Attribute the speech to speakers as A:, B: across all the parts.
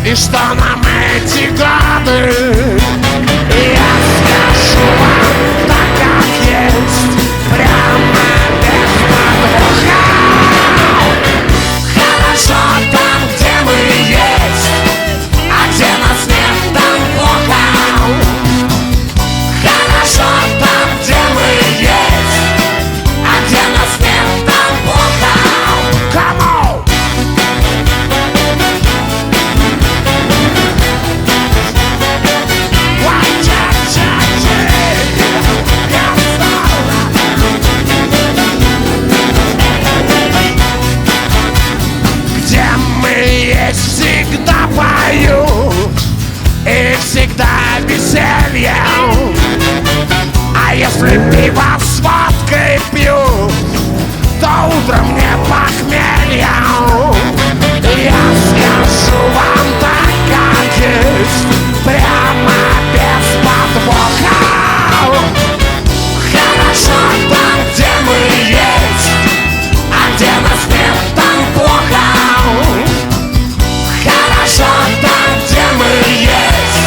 A: И что нам эти годы? Я скажу вам так, как есть, прямо без подвоха. Хорошо там, где мы есть, а где нас нет, там плохо. Хорошо там, где мы есть, а где нас нет, там плохо. Come on! Где мы есть, всегда пою и всегда веселье. А если пиво с водкой пью, то утром мне похмелье. Я скажу вам так, как есть, прямо без подвоха. Хорошо там, где мы есть, а где нас нет, там плохо. Хорошо там, где мы есть,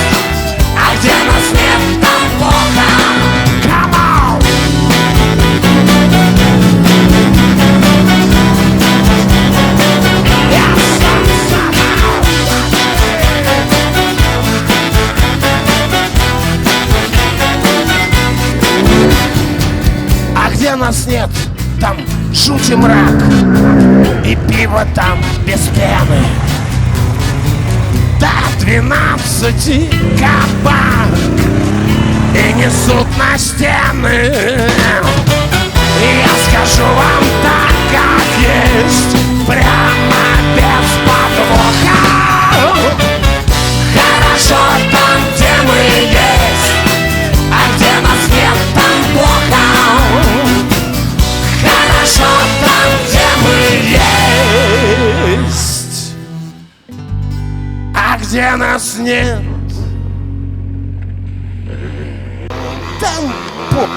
A: а где нас нет, там плохо. Come on! А где нас нет, там жуть и мрак, и пиво там без пены. До 12 кабак и несут на стены. И я скажу вам так, как есть, прямо без подвоха. Хорошо там, где мы есть, а где нас нет, там плохо. Хорошо там, где мы есть, а где нас нет, там плохо.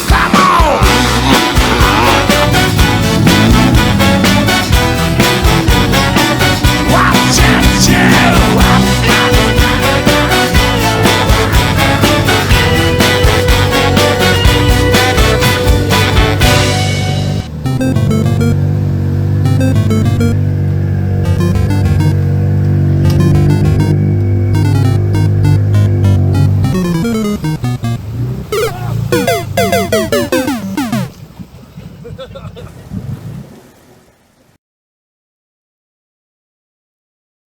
A: Come on! Watch it, you.